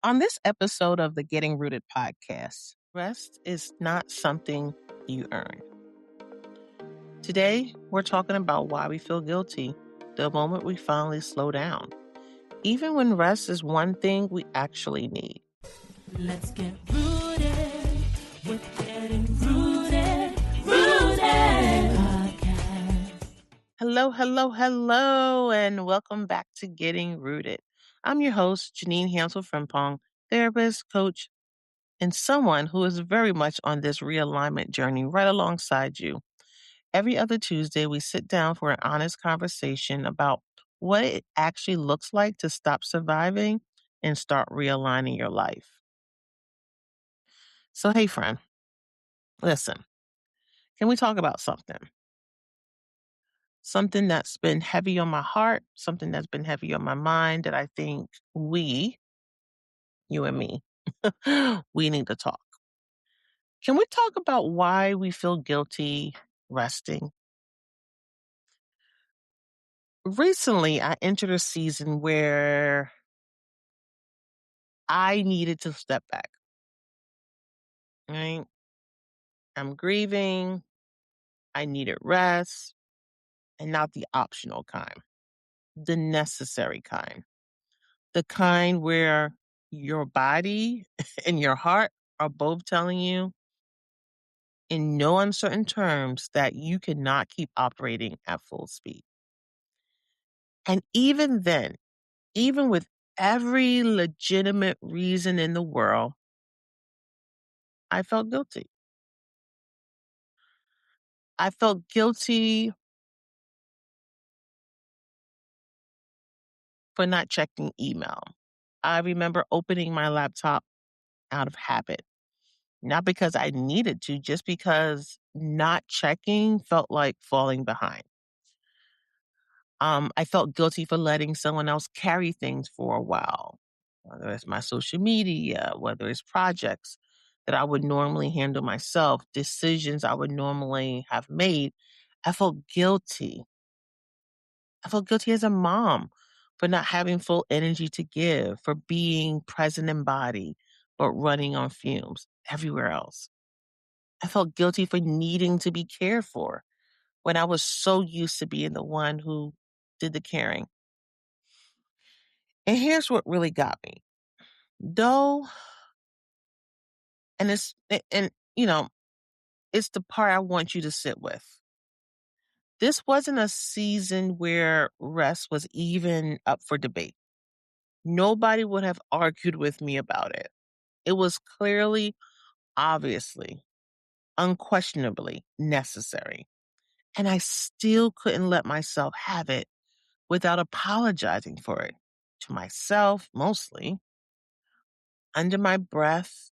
On this episode of the Getting Rooted podcast, rest is not something you earn. Today, we're talking about why we feel guilty the moment we finally slow down, even when rest is one thing we actually need. Let's get rooted with Getting Rooted, Rooted Podcast. Hello, and welcome back to Getting Rooted. I'm your host, Jeanine Frimpong, therapist, coach, and someone who is very much on this realignment journey right alongside you. Every other Tuesday, we sit down for an honest conversation about what it actually looks like to stop surviving and start realigning your life. So, hey, friend, listen, can we talk about something? Something that's been heavy on my heart, something that's been heavy on my mind that I think you and me, we need to talk. Can we talk about why we feel guilty resting? Recently, I entered a season where I needed to step back, right? I'm grieving. I needed rest, and not the optional kind, the necessary kind, the kind where your body and your heart are both telling you in no uncertain terms that you cannot keep operating at full speed. And even then, even with every legitimate reason in the world, I felt guilty. I felt guilty for not checking email. I remember opening my laptop out of habit, not because I needed to, just because not checking felt like falling behind. I felt guilty for letting someone else carry things for a while, whether it's my social media, whether it's projects that I would normally handle myself, decisions I would normally have made. I felt guilty. I felt guilty as a mom for not having full energy to give, for being present in body, but running on fumes everywhere else. I felt guilty for needing to be cared for when I was so used to being the one who did the caring. And here's what really got me. Though, and it's the part I want you to sit with. This wasn't a season where rest was even up for debate. Nobody would have argued with me about it. It was clearly, obviously, unquestionably necessary. And I still couldn't let myself have it without apologizing for it to myself, mostly, under my breath,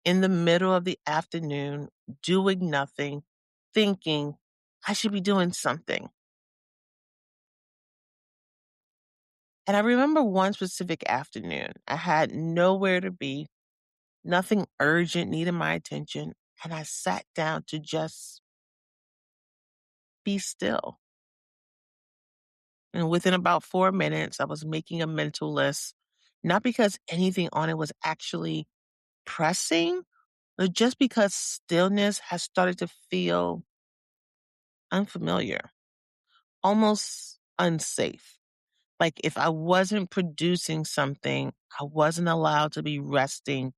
in the middle of the afternoon, doing nothing, thinking I should be doing something. And I remember one specific afternoon, I had nowhere to be, nothing urgent needed my attention, and I sat down to just be still. And within about 4 minutes, I was making a mental list, not because anything on it was actually pressing, but just because stillness has started to feel unfamiliar, almost unsafe. Like if I wasn't producing something, I wasn't allowed to be resting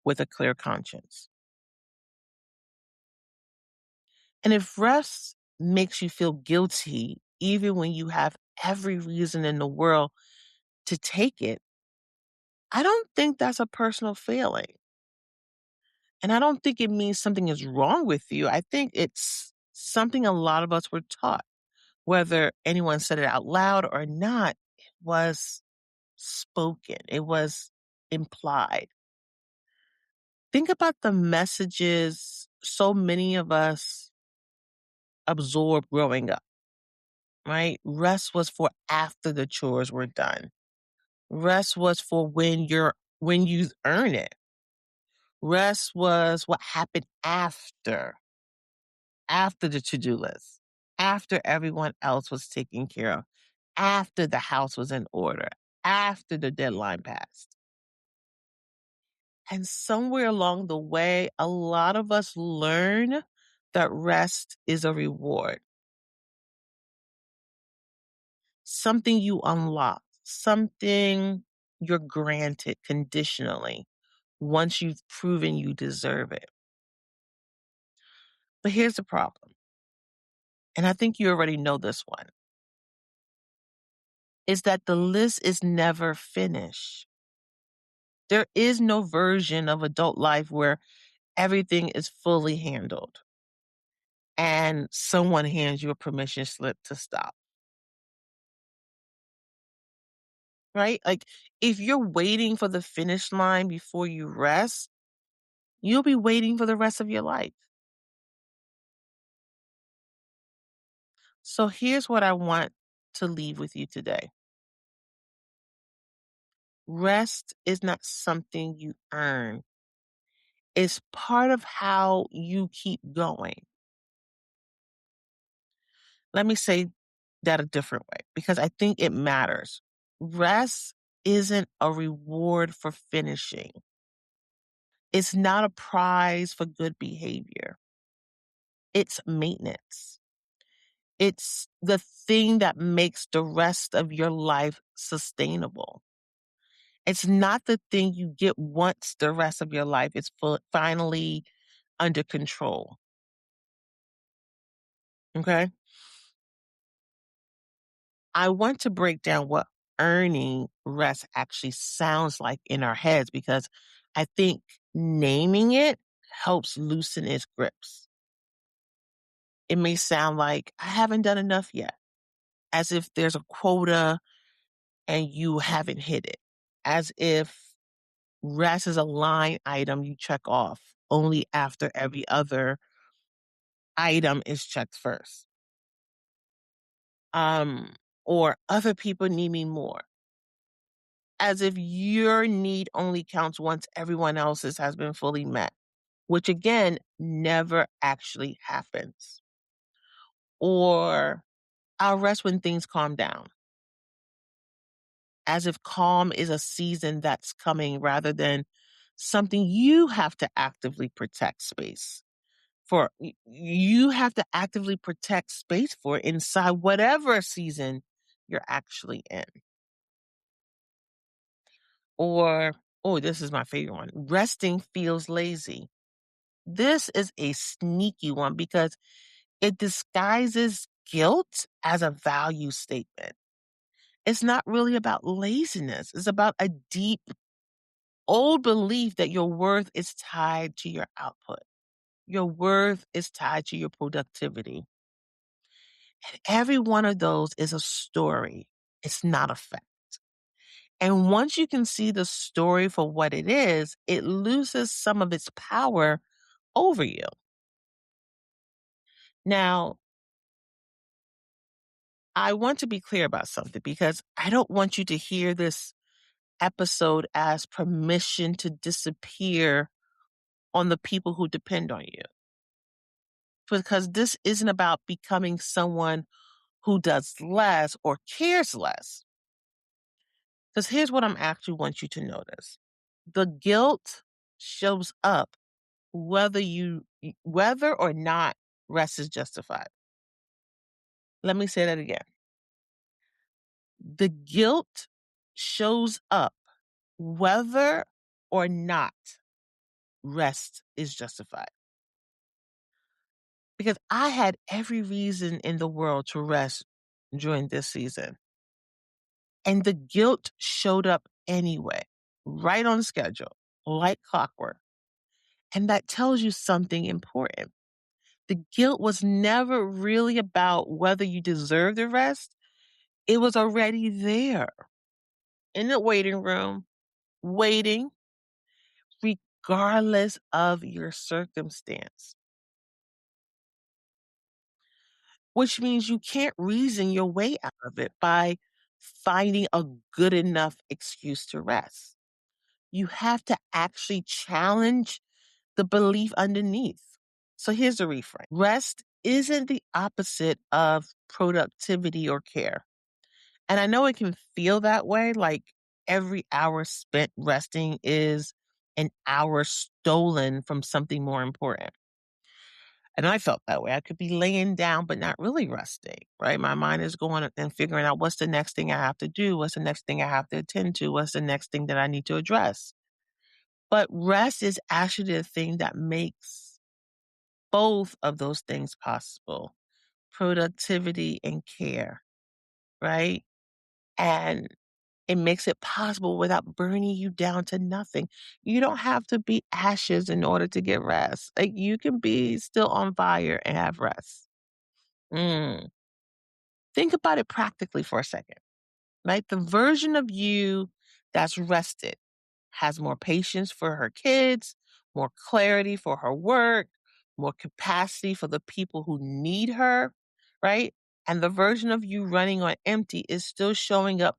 with a clear conscience. And if rest makes you feel guilty, even when you have every reason in the world to take it, I don't think that's a personal failing. And I don't think it means something is wrong with you. I think it's something a lot of us were taught, whether anyone said it out loud or not. It was spoken, it was implied. Think about the messages so many of us absorbed growing up, right? Rest was for after the chores were done. Rest was for when you earn it. Rest was what happened after the to-do list, after everyone else was taken care of, after the house was in order, after the deadline passed. And somewhere along the way, a lot of us learn that rest is a reward, something you unlock, something you're granted conditionally once you've proven you deserve it. But here's the problem, and I think you already know this one, is that the list is never finished. There is no version of adult life where everything is fully handled and someone hands you a permission slip to stop, right? Like, if you're waiting for the finish line before you rest, you'll be waiting for the rest of your life. So here's what I want to leave with you today. Rest is not something you earn. It's part of how you keep going. Let me say that a different way because I think it matters. Rest isn't a reward for finishing. It's not a prize for good behavior. It's maintenance. It's the thing that makes the rest of your life sustainable. It's not the thing you get once the rest of your life is finally under control. Okay. I want to break down what earning rest actually sounds like in our heads because I think naming it helps loosen its grips. It may sound like I haven't done enough yet, as if there's a quota and you haven't hit it, as if rest is a line item you check off only after every other item is checked first. Um, or other people need me more, as if your need only counts once everyone else's has been fully met, which again never actually happens. Or I'll rest when things calm down, as if calm is a season that's coming rather than something you have to actively protect space for. You have to actively protect space for inside whatever season you're actually in. Or, oh, this is my favorite one. Resting feels lazy. This is a sneaky one because it disguises guilt as a value statement. It's not really about laziness. It's about a deep, old belief that your worth is tied to your output. Your worth is tied to your productivity. And every one of those is a story. It's not a fact. And once you can see the story for what it is, it loses some of its power over you. Now, I want to be clear about something because I don't want you to hear this episode as permission to disappear on the people who depend on you. Because this isn't about becoming someone who does less or cares less. Because here's what I'm actually want you to notice. The guilt shows up whether or not rest is justified. Let me say that again. The guilt shows up whether or not rest is justified. Because I had every reason in the world to rest during this season. And the guilt showed up anyway, right on schedule, like clockwork. And that tells you something important. The guilt was never really about whether you deserve the rest. It was already there in the waiting room, waiting, regardless of your circumstance, which means you can't reason your way out of it by finding a good enough excuse to rest. You have to actually challenge the belief underneath. So here's the reframe. Rest isn't the opposite of productivity or care. And I know it can feel that way, like every hour spent resting is an hour stolen from something more important. And I felt that way. I could be laying down, but not really resting, right? My mind is going and figuring out what's the next thing I have to do? What's the next thing I have to attend to? What's the next thing that I need to address? But rest is actually the thing that makes both of those things possible, productivity and care, right? And it makes it possible without burning you down to nothing. You don't have to be ashes in order to get rest. Like you can be still on fire and have rest. Mm. Think about it practically for a second, right? The version of you that's rested has more patience for her kids, more clarity for her work, more capacity for the people who need her, right? And the version of you running on empty is still showing up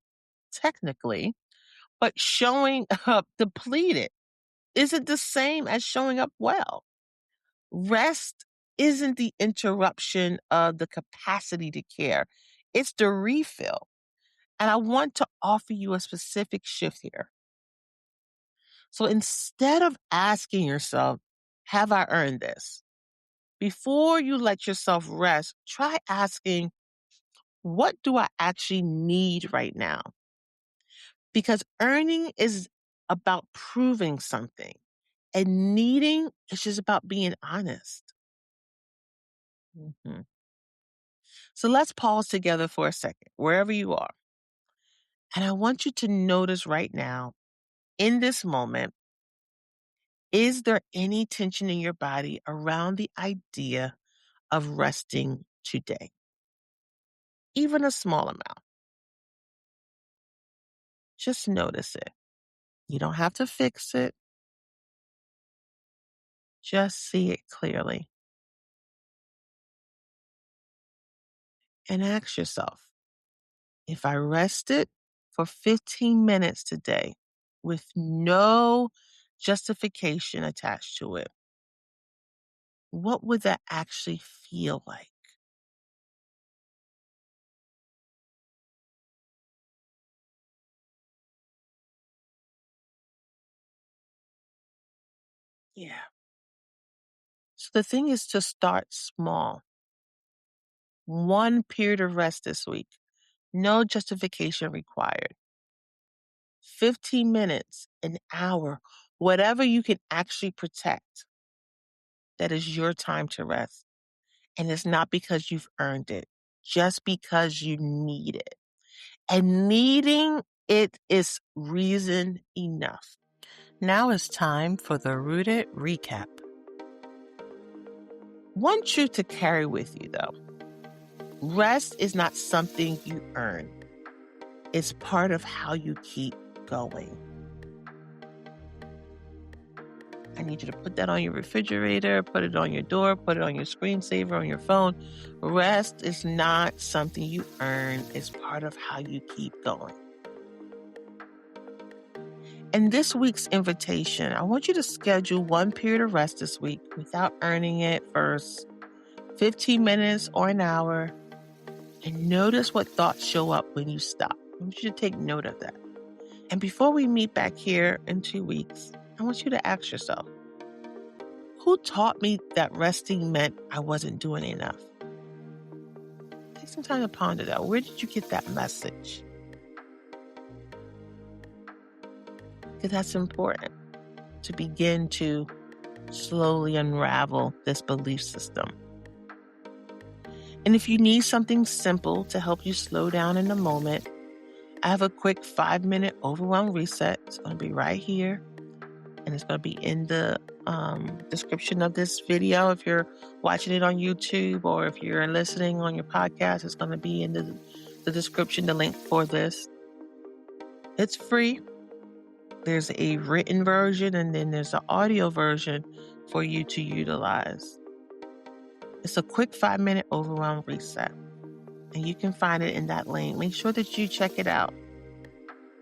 technically, but showing up depleted isn't the same as showing up well. Rest isn't the interruption of the capacity to care, it's the refill. And I want to offer you a specific shift here. So instead of asking yourself, have I earned this? Before you let yourself rest, try asking, what do I actually need right now? Because earning is about proving something, and needing is just about being honest. Mhm. So let's pause together for a second, wherever you are. And I want you to notice right now, in this moment, is there any tension in your body around the idea of resting today? Even a small amount. Just notice it. You don't have to fix it. Just see it clearly and ask yourself, if I rested for 15 minutes today with no justification attached to it, what would that actually feel like? Yeah. So the thing is to start small. One period of rest this week. No justification required. 15 minutes, an hour, whatever you can actually protect. That is your time to rest. And it's not because you've earned it, just because you need it. And needing it is reason enough. Now it's time for the Rooted Recap. One truth to carry with you, though: rest is not something you earn, it's part of how you keep going. I need you to put that on your refrigerator, put it on your door, put it on your screensaver on your phone. Rest is not something you earn, it's part of how you keep going. In this week's invitation, I want you to schedule one period of rest this week without earning it first, 15 minutes or an hour, and notice what thoughts show up when you stop. I want you to take note of that. And before we meet back here in 2 weeks, I want you to ask yourself, who taught me that resting meant I wasn't doing enough? Take some time to ponder that. Where did you get that message? Because that's important to begin to slowly unravel this belief system. And if you need something simple to help you slow down in the moment, I have a quick 5-minute overwhelm reset. It's going to be right here. And it's going to be in the description of this video. If you're watching it on YouTube or if you're listening on your podcast, it's going to be in the description, the link for this. It's free. There's a written version and then there's an audio version for you to utilize. It's a quick 5-minute overwhelm reset. And you can find it in that link. Make sure that you check it out.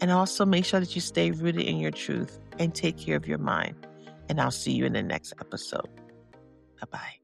And also make sure that you stay rooted in your truth and take care of your mind. And I'll see you in the next episode. Bye-bye.